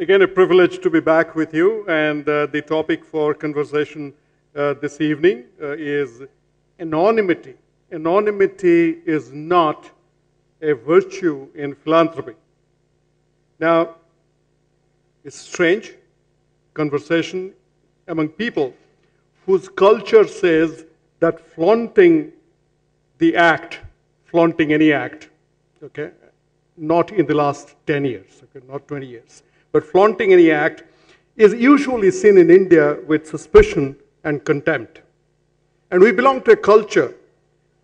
Again, a privilege to be back with you, and the topic for conversation this evening is anonymity. Anonymity is not a virtue in philanthropy. Now, it's strange conversation among people whose culture says that flaunting the act, flaunting any act, okay, not in the last 10 years, okay, not 20 years, but flaunting any act is usually seen in India with suspicion and contempt. And we belong to a culture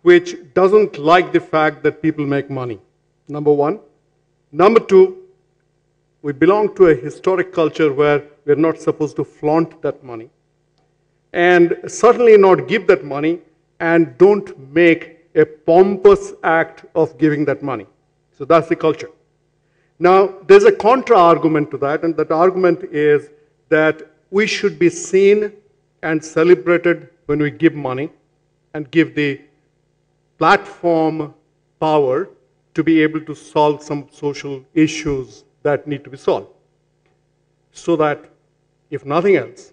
which doesn't like the fact that people make money, number one. Number two, we belong to a historic culture where we're not supposed to flaunt that money, and certainly not give that money, and don't make a pompous act of giving that money. So that's the culture. Now, there's a contra-argument to that, and that argument is that we should be seen and celebrated when we give money and give the platform power to be able to solve some social issues that need to be solved. So that, if nothing else,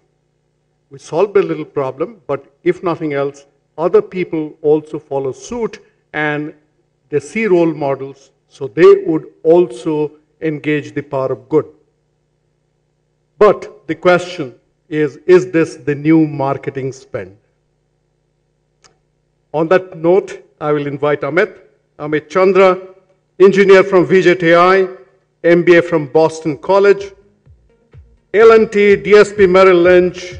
we solve a little problem, but if nothing else, other people also follow suit and they see role models, so they would also engage the power of good. But the question is this the new marketing spend? On that note, I will invite Amit Chandra, engineer from VJTI, MBA from Boston College, L&T, DSP Merrill Lynch,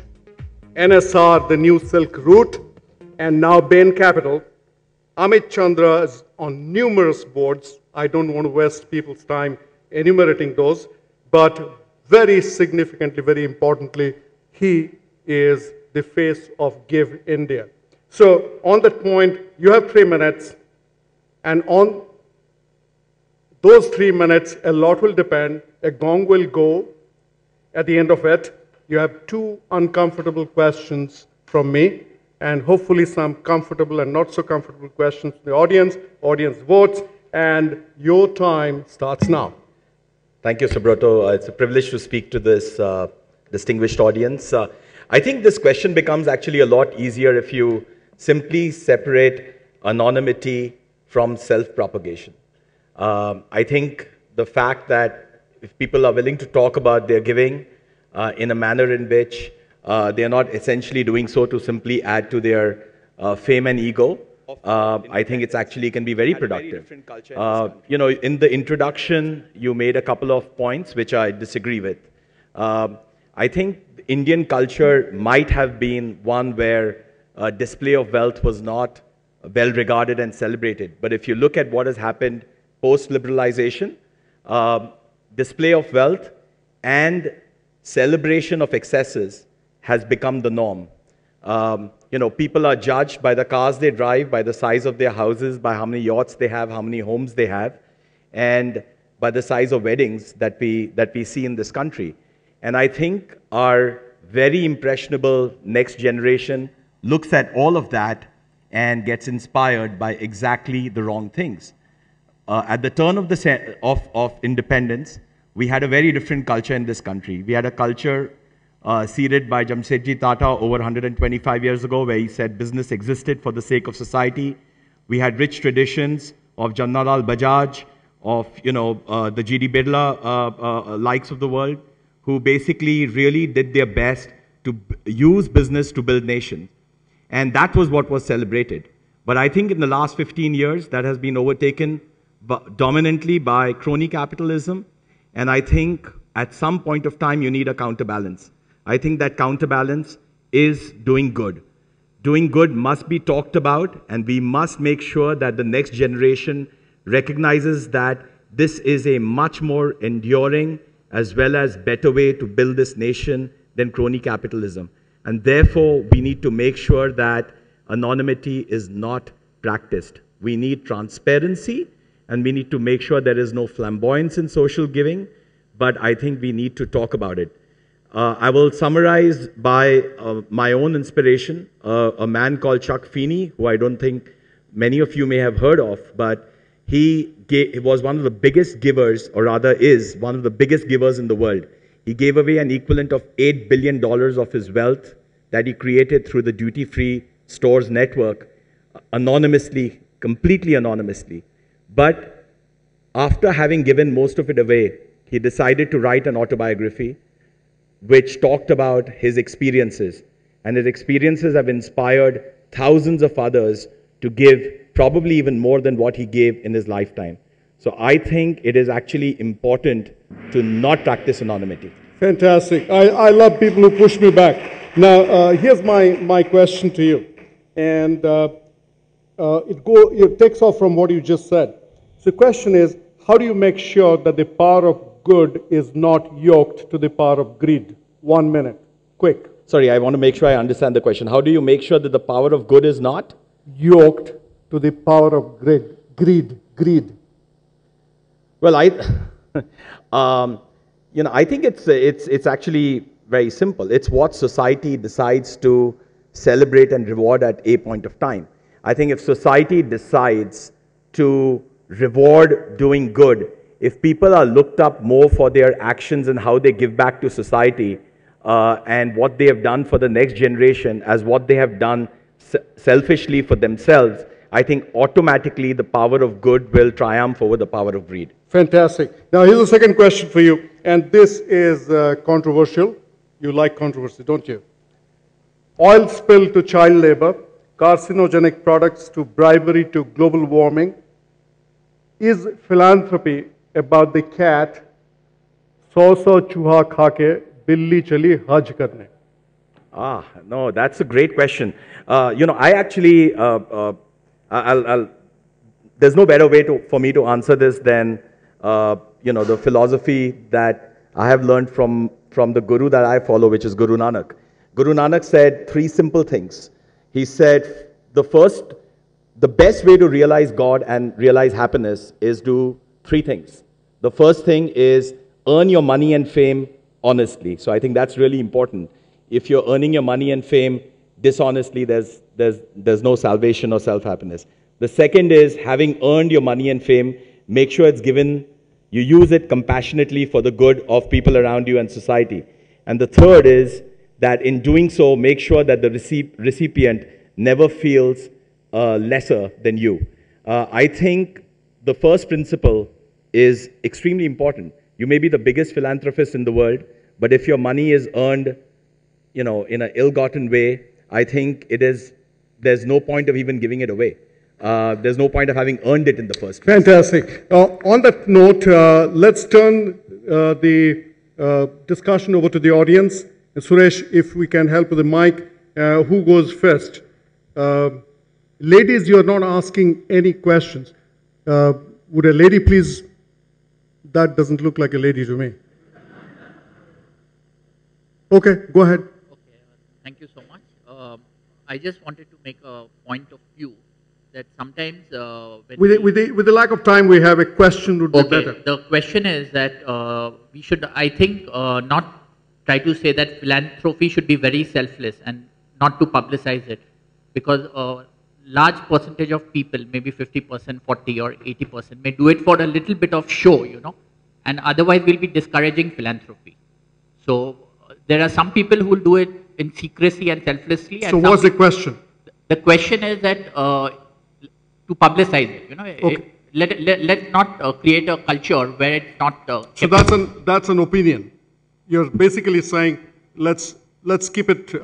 NSR, the New Silk Route, and now Bain Capital. Amit Chandra is on numerous boards. I don't want to waste people's time enumerating those, but very significantly, very importantly, he is the face of Give India. So on that point, you have 3 minutes, and on those 3 minutes, a lot will depend. A gong will go at the end of it. You have 2 uncomfortable questions from me, and hopefully some comfortable and not so comfortable questions from the audience. Audience votes, and your time starts now. Thank you, Subroto. It's a privilege to speak to this distinguished audience. I think this question becomes actually a lot easier if you simply separate anonymity from self-propagation. I think the fact that if people are willing to talk about their giving in a manner in which they are not essentially doing so to simply add to their fame and ego, I think it's actually can be very productive. You know, in the introduction, you made a couple of points which I disagree with. I think Indian culture might have been one where display of wealth was not well regarded and celebrated. But if you look at what has happened post-liberalization, display of wealth and celebration of excesses has become the norm. You know, people are judged by the cars they drive, by the size of their houses, by how many yachts they have, how many homes they have, and by the size of weddings that we see in this country. And I think our very impressionable next generation looks at all of that and gets inspired by exactly the wrong things. At the turn of independence, we had a very different culture in this country. We had a culture seeded by Jamsetji Tata over 125 years ago, where he said business existed for the sake of society. We had rich traditions of Jannalal Bajaj, of the G.D. Birla likes of the world, who basically really did their best to use business to build nations. And that was what was celebrated. But I think in the last 15 years, that has been overtaken dominantly by crony capitalism. And I think at some point of time, you need a counterbalance. I think that counterbalance is doing good. Doing good must be talked about, and we must make sure that the next generation recognizes that this is a much more enduring as well as better way to build this nation than crony capitalism. And therefore, we need to make sure that anonymity is not practiced. We need transparency, and we need to make sure there is no flamboyance in social giving, but I think we need to talk about it. I will summarize by my own inspiration, a man called Chuck Feeney, who I don't think many of you may have heard of, but he was one of the biggest givers, or rather is one of the biggest givers in the world. He gave away an equivalent of $8 billion of his wealth that he created through the duty-free stores network, anonymously, completely anonymously. But after having given most of it away, he decided to write an autobiography which talked about his experiences. And his experiences have inspired thousands of others to give probably even more than what he gave in his lifetime. So I think it is actually important to not practice anonymity. Fantastic. I love people who push me back. Now, here's my question to you. And it takes off from what you just said. So the question is, how do you make sure that the power of good is not yoked to the power of greed? 1 minute. Quick. Sorry, I want to make sure I understand the question. How do you make sure that the power of good is not yoked to the power of greed? Well, I think it's actually very simple. It's what society decides to celebrate and reward at a point of time. I think if society decides to reward doing good, if people are looked up more for their actions and how they give back to society, and what they have done for the next generation as what they have done selfishly for themselves, I think automatically the power of good will triumph over the power of greed. Fantastic. Now here's a second question for you, and this is controversial. You like controversy, don't you? Oil spill to child labor, carcinogenic products to bribery to global warming. Is philanthropy about the cat, "Sau chuha khake billi chali haj karne"? No, that's a great question. I actually, there's no better way for me to answer this than, the philosophy that I have learned from the guru that I follow, which is Guru Nanak. Guru Nanak said 3 simple things. He said, the best way to realize God and realize happiness is do 3 things. The first thing is earn your money and fame honestly. So I think that's really important. If you're earning your money and fame dishonestly, there's no salvation or self-happiness. The second is, having earned your money and fame, make sure it's given, you use it compassionately for the good of people around you and society. And the third is that in doing so, make sure that the recipient never feels lesser than you. I think the first principle is extremely important. You may be the biggest philanthropist in the world, but if your money is earned, in an ill-gotten way, I think there's no point of even giving it away. There's no point of having earned it in the first place. Fantastic. On that note, let's turn the discussion over to the audience. Suresh, if we can help with the mic, who goes first? Ladies, you are not asking any questions. Would a lady please? That doesn't look like a lady to me. Okay, go ahead. Okay, thank you so much. I just wanted to make a point of view that sometimes with the lack of time, we have a question would be better. The question is that we should, I think, not try to say that philanthropy should be very selfless and not to publicize it, because a large percentage of people, maybe 50%, 40 or 80%, may do it for a little bit of show, and otherwise we'll be discouraging philanthropy. So there are some people who will do it in secrecy and selflessly. So what's the question? The question is that to publicize it, Okay. Let's not create a culture where it's not. So that's an opinion. You're basically saying let's keep it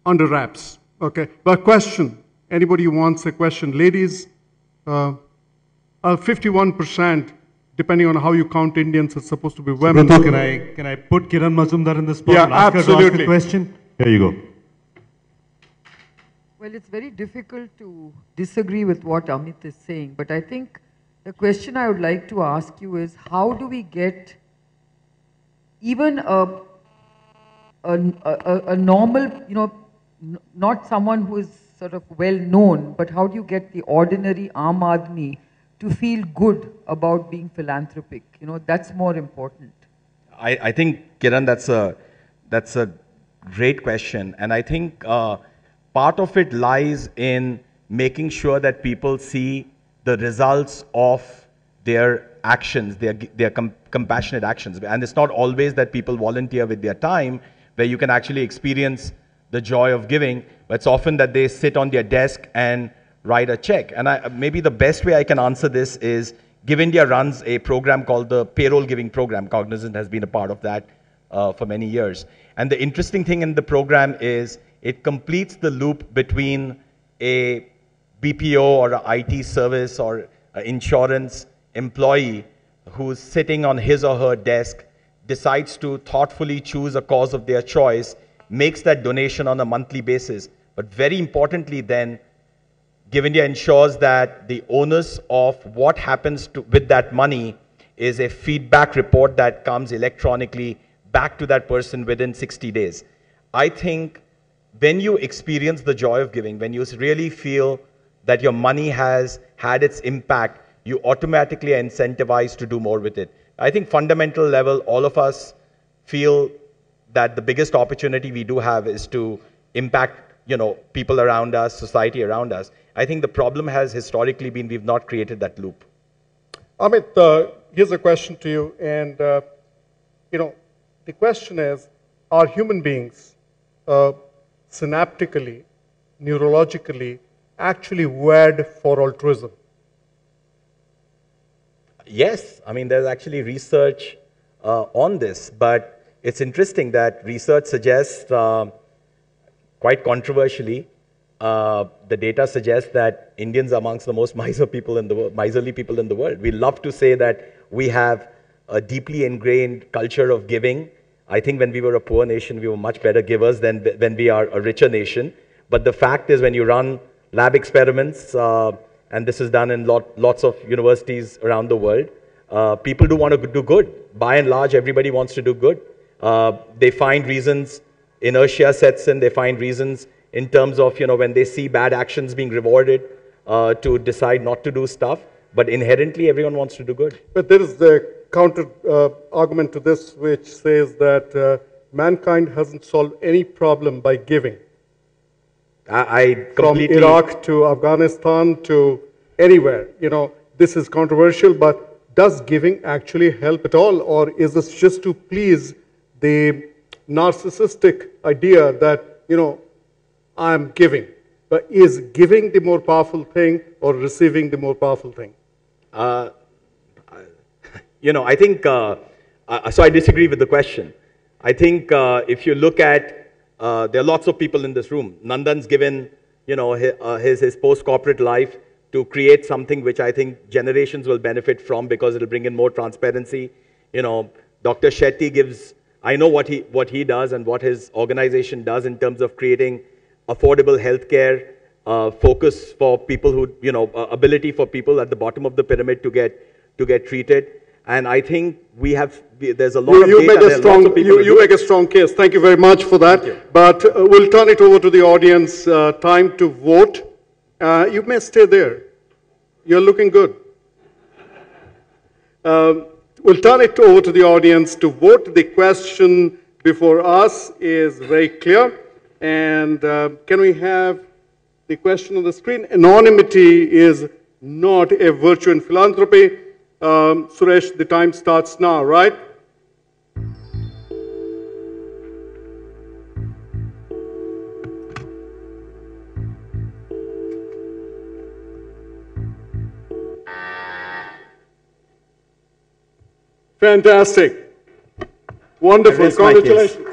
under wraps. Okay. But question. Anybody who wants a question? Ladies, 51%. Depending on how you count Indians, it's supposed to be women. Subrata, can I put Kiran Mazumdar in the spot and ask her to ask a question? Here you go. Well, it's very difficult to disagree with what Amit is saying, but I think the question I would like to ask you is, how do we get even a normal, not someone who is sort of well known, but how do you get the ordinary Aam Aadmi to feel good about being philanthropic? That's more important. I think, Kiran, that's a great question. And I think part of it lies in making sure that people see the results of their actions, their compassionate actions. And it's not always that people volunteer with their time, where you can actually experience the joy of giving, but it's often that they sit on their desk and write a check. And maybe the best way I can answer this is, Give India runs a program called the Payroll Giving Program. Cognizant has been a part of that for many years. And the interesting thing in the program is it completes the loop between a BPO or an IT service or an insurance employee who's sitting on his or her desk, decides to thoughtfully choose a cause of their choice, makes that donation on a monthly basis. But very importantly then, Give India ensures that the onus of what happens with that money is a feedback report that comes electronically back to that person within 60 days. I think when you experience the joy of giving, when you really feel that your money has had its impact, you automatically are incentivized to do more with it. I think fundamental level, all of us feel that the biggest opportunity we do have is to impact, people around us, society around us. I think the problem has historically been we've not created that loop. Amit, here's a question to you. And, the question is, are human beings synaptically, neurologically, actually wired for altruism? Yes. I mean, there's actually research on this. But it's interesting that research suggests, quite controversially, the data suggests that Indians are amongst the most miserly people in the world. We love to say that we have a deeply ingrained culture of giving. I think when we were a poor nation, we were much better givers than when we are a richer nation. But the fact is, when you run lab experiments, and this is done in lots of universities around the world, people do want to do good. By and large, everybody wants to do good. They find reasons, inertia sets in, they find reasons in terms of, when they see bad actions being rewarded, to decide not to do stuff. But inherently, everyone wants to do good. But there is the counter argument to this, which says that mankind hasn't solved any problem by giving. I From Iraq to Afghanistan to anywhere. This is controversial, but does giving actually help at all? Or is this just to please the narcissistic idea that, I'm giving? But is giving the more powerful thing or receiving the more powerful thing? I think, so I disagree with the question. I think if you look at, there are lots of people in this room. Nandan's given, his post-corporate life to create something which I think generations will benefit from because it'll bring in more transparency. Dr. Shetty gives, I know what he does and what his organization does in terms of creating affordable healthcare, focus for people who, ability for people at the bottom of the pyramid to get treated. And I think there's a lot of data. You make a strong case. Thank you very much for that. But we'll turn it over to the audience. Time to vote. You may stay there. You're looking good. We'll turn it over to the audience to vote. The question before us is very clear. And can we have the question on the screen? Anonymity is not a virtue in philanthropy. Suresh, the time starts now, right? Fantastic. Wonderful. Congratulations.